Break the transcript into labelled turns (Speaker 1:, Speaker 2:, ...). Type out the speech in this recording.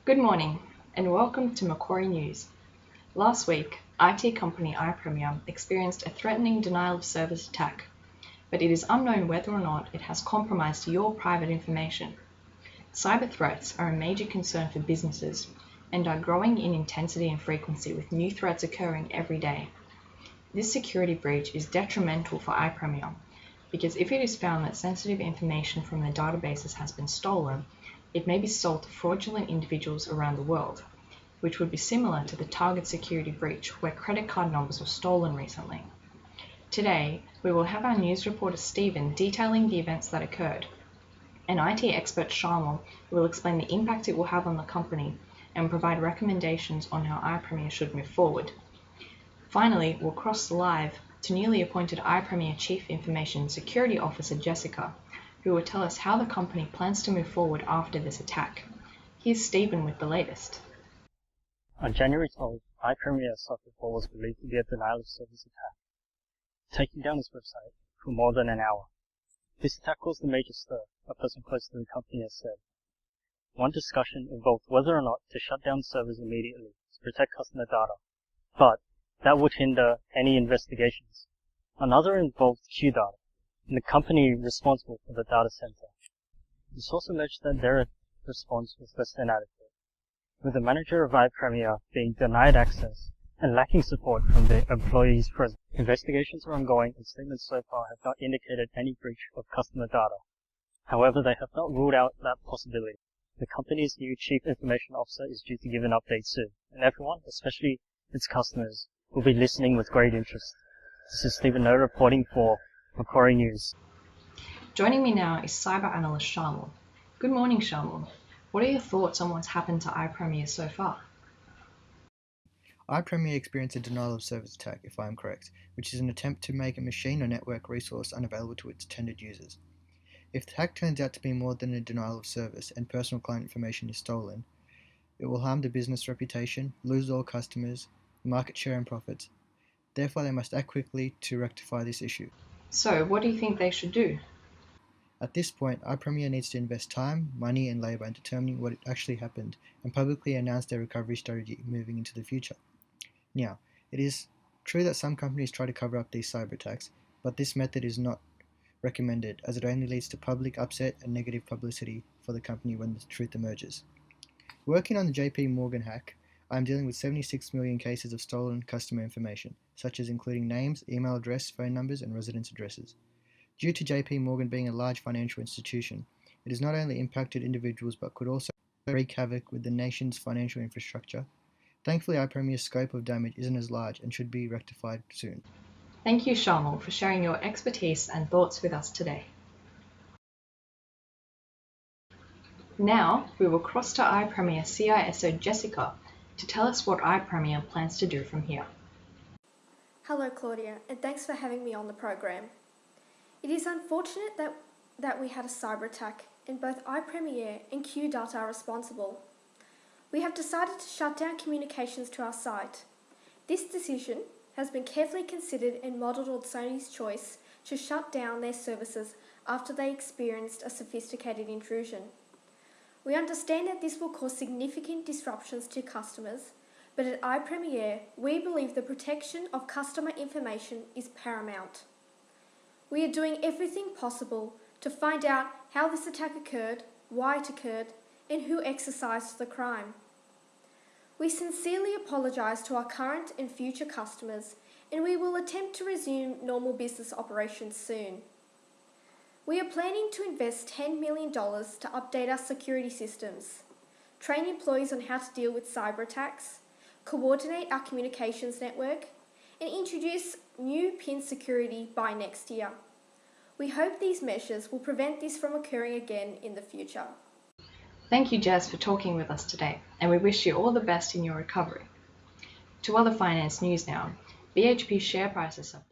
Speaker 1: Good morning and welcome to Macquarie News. Last week, IT company iPremier experienced a threatening denial of service attack, but it is unknown whether or not it has compromised your private information. Cyber threats are a major concern for businesses and are growing in intensity and frequency with new threats occurring every day. This security breach is detrimental for iPremier because if it is found that sensitive information from their databases has been stolen, it may be sold to fraudulent individuals around the world, which would be similar to the Target security breach where credit card numbers were stolen recently. Today, we will have our news reporter Stephen detailing the events that occurred, and IT expert Sharmal will explain the impact it will have on the company and provide recommendations on how iPremier should move forward. Finally, we'll cross live to newly appointed iPremier Chief Information Security Officer Jessica, who will tell us how the company plans to move forward after this attack. Here's Stephen with the latest.
Speaker 2: On January 12th, iPremier suffered what was believed to be a denial of service attack, taking down its website for more than an hour. This attack caused a major stir, a person close to the company has said. One discussion involved whether or not to shut down servers immediately to protect customer data, but that would hinder any investigations. Another involved QData, and the company responsible for the data center. The source alleged that their response was less than adequate, with the manager of iPremier being denied access and lacking support from the employees present. Investigations are ongoing and statements so far have not indicated any breach of customer data. However, they have not ruled out that possibility. The company's new Chief Information Officer is due to give an update soon, and everyone, especially its customers, will be listening with great interest. This is Stephen No reporting for Macquarie News.
Speaker 1: Joining me now is cyber analyst Sharmal. Good morning, Sharmal. What are your thoughts on what's happened to iPremier so far?
Speaker 3: iPremier experienced a denial of service attack, if I am correct, which is an attempt to make a machine or network resource unavailable to its intended users. If the attack turns out to be more than a denial of service and personal client information is stolen, it will harm the business reputation, lose all customers, market share and profits. Therefore, they must act quickly to rectify this issue.
Speaker 1: So, what do you think they should do?
Speaker 3: At this point, iPremier needs to invest time, money and labour in determining what actually happened and publicly announce their recovery strategy moving into the future. Now, it is true that some companies try to cover up these cyber attacks, but this method is not recommended as it only leads to public upset and negative publicity for the company when the truth emerges. Working on the JP Morgan hack, I am dealing with 76 million cases of stolen customer information, such as including names, email address, phone numbers, and residence addresses. Due to JP Morgan being a large financial institution, it has not only impacted individuals but could also wreak havoc with the nation's financial infrastructure. Thankfully, iPremier's scope of damage isn't as large and should be rectified soon.
Speaker 1: Thank you, Sharmal, for sharing your expertise and thoughts with us today. Now, we will cross to iPremier CISO Jessica to tell us what iPremier plans to do from here.
Speaker 4: Hello Claudia, and thanks for having me on the program. It is unfortunate that we had a cyber attack, and both iPremier and QData are responsible. We have decided to shut down communications to our site. This decision has been carefully considered and modelled on Sony's choice to shut down their services after they experienced a sophisticated intrusion. We understand that this will cause significant disruptions to customers, but at iPremier, we believe the protection of customer information is paramount. We are doing everything possible to find out how this attack occurred, why it occurred, and who exercised the crime. We sincerely apologise to our current and future customers, and we will attempt to resume normal business operations soon. We are planning to invest $10 million to update our security systems, train employees on how to deal with cyber attacks, coordinate our communications network, and introduce new PIN security by next year. We hope these measures will prevent this from occurring again in the future.
Speaker 1: Thank you, Jess, for talking with us today, and we wish you all the best in your recovery. To other finance news now, BHP share prices have